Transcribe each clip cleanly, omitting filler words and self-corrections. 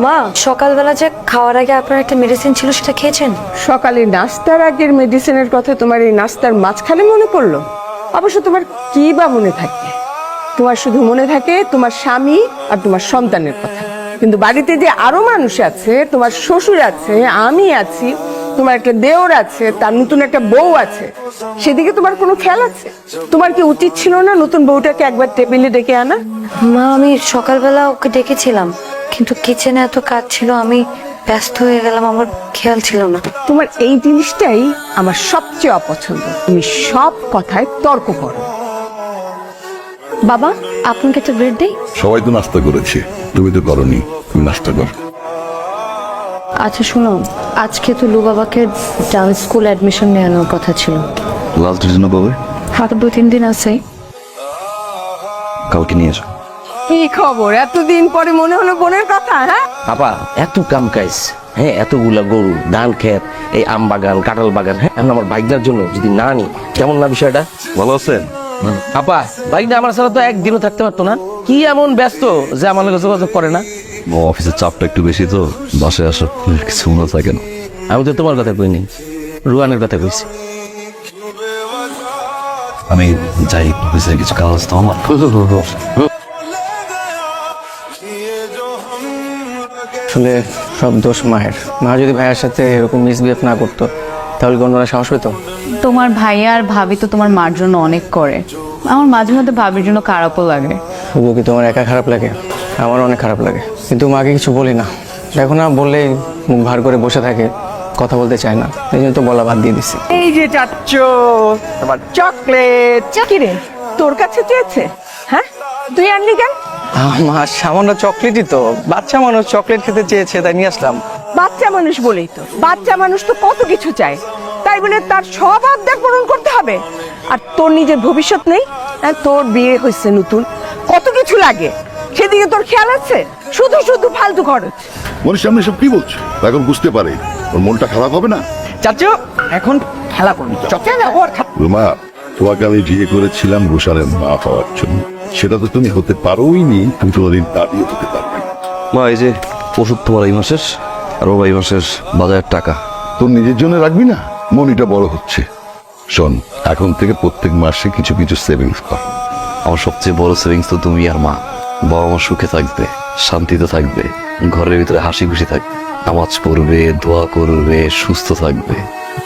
মা, সকালবেলা যে খাওয়ার আগে আপনার একটা মেডিসিন ছিল সেটা খেয়েছেন? সকালে নাস্তার আগের মেডিসিনের কথা তোমার এই নাস্তার মাঝখানে মনে পড়লো? অবশ্য তোমার কি বা মনে থাকে? তোমার শুধু মনে থাকে তোমার স্বামী আর তোমার সন্তানের কথা। কিন্তু বাড়িতে যে আরো মানুষ আছে, তোমার শ্বশুর আছে, আমি আছি, তোমার একটা দেওর আছে, তার নতুন একটা বউ আছে, সেদিকে তোমার কোনো খেয়াল আছে? তোমার কি উচিত ছিল না নতুন বউটাকে একবার টেবিলে ডেকে আনা? মা, আমি সকালবেলা ওকে ডেকেছিলাম, কিন্তু কিচেনে এত কাজ ছিল, আমি ব্যস্ত হয়ে গেলাম, আমার খেয়াল ছিল না। তোমার এই জিনিসটাই আমার সবচেয়ে অপছন্দ, তুমি সব কথায় তর্ক করো। বাবা, আপনাকে একটা ব্রেড দেই? সবাই তো নাস্তা করেছে, তুমি তো করনি, তুমি নাস্তা কর। আচ্ছা শুনো, আজকে তো লু বাবাকে ডান্স স্কুল অ্যাডমিশন নেওয়ানোর কথা ছিল। লাস্ট জন্য কবে? হাতে 2-3 দিন আছে। কালকে নিয়ে এসো। কি খবর, এতদিন পরে মনে হলো বোনের কথা? হ্যাঁ আপা, এত কাম কাজ, হ্যাঁ, এতগুলা গরু, ধান ক্ষেত, এই আম বাগান, কাঁঠাল বাগান, হ্যাঁ, এখন আমার বাইকটার জন্য যদি না নি, কেমন না বিষয়টা? ভালো আছেন? আপা, বাইকটা আমার সাথে তো একদিনও থাকতে পারতো না। কি এমন ব্যস্ত যে আমার কাছে যোগাযোগ করে না? অফিসের চাপটা একটু বেশি তো, বাসায় আসো কিছু মনে থাকে না। আমি তো তোমার কথা কইনি, রুয়ানের কথা কইছি। আমি যাই, অফিসে কিছু কাজ তো আমার। আসলে সব দোষ মায়ের। মা যদি ভাইয়ের সাথে এরকম মিসবিহেভ না করতো তাহলে কি অন্যরা সাহস পেত? তোমার ভাইয়া আর ভাবি তো তোমার মার জন্য অনেক করে। আমার মাঝে মধ্যে ভাবির জন্য খারাপও লাগে। শুধু কি তোমার একা খারাপ লাগে? আমারও অনেক খারাপ লাগে, কিন্তু মাকে কিছু বলি না। দেখো না, বললেই মুখ ভার করে বসে থাকে, কথা বলতে চায় না। এই জন্য তো বলা বাদ দিয়ে দিছি। এই যে চাচ্ছ তোমার চকলেট। কি রে, তোর কাছে চেয়েছে? হ্যাঁ, তুই আনলি কেন? আমার সামান্য চকলেটই তো, বাচ্চা মানুষ চকলেট খেতে চেয়েছে তাই নিয়ে আসলাম। বাচ্চা মানুষ বলেই তো, বাচ্চা মানুষ তো কত কিছু চায়, তাই বলে তার সব আবদার পূরণ করতে হবে? আর তোর নিজের ভবিষ্যৎ নেই? হ্যাঁ, তোর বিয়ে হয়েছে নতুন, কত কিছু লাগে, সেদিকে তোর খেয়াল আছে? শুধু শুধু ফালতু খরচ। মনের সামনে সব কি বলছো? এখন বুঝতে পারে ওর মনটা খারাপ হবে না। চাচু, এখন খেলা করবি। রুমা, তোমাকে আমি বিয়ে করেছিলাম রুশানের মা পাওয়ার জন্য, সেটা তো তুমি হতে পারোই নি, তুমি কোনোদিন দাঁড়িয়ে হতে পারবে না। মা, এই যে ওষুধ তোমার এই মাসের, আর ও এই মাসের বাজারের টাকা। তোর নিজের জন্য রাখবি না? মনিটা বড় হচ্ছে। শোন, এখন থেকে প্রত্যেক মাসে কিছু কিছু সেভিংস কর। আমার সবচেয়ে বড় সেভিংস তো তুমি আর মা। বাবা মা সুখে থাকবে, শান্তিতে থাকবে, ঘরের ভিতরে হাসি খুশি থাকবে, নামাজ পড়বে, দোয়া করবে, সুস্থ থাকবে।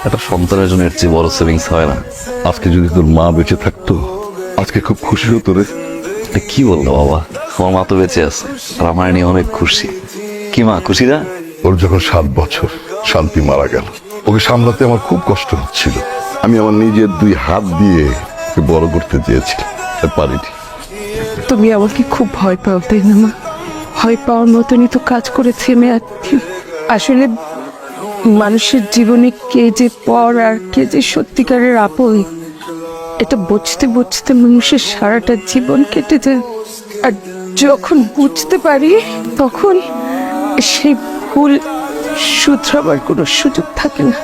একটা সন্তানের জন্য এর চেয়ে বড় সেভিংস হয় না। আজকে যদি তোর মা বেঁচে থাকতো, আজকে খুব খুশি হতো রে। এটা কি বললো বাবা? আমার মা তো বেঁচে আছে, আর আমার নিয়ে অনেক খুশি। কি মা, খুশি না? ওর যখন 7 বছর, শান্তি মারা গেল, ওকে সামলাতে আমার খুব কষ্ট হচ্ছিল। আমি আমার নিজের 2 হাত দিয়ে ওকে বড় করতে চেয়েছিলাম, পারিনি। তুমি আমাকে খুব ভয় পাও, তাই না মা? ভয় পাওয়ার মতনই তো কাজ করেছি আমি। আসলে মানুষের জীবনে কে যে পর আর কে যে সত্যিকারের আপন, এটা বুঝতে বুঝতে মানুষের সারাটা জীবন কেটে যায়। আর যখন বুঝতে পারি, তখন সেই ভুল শুধরাবার কোনো সুযোগ থাকে না।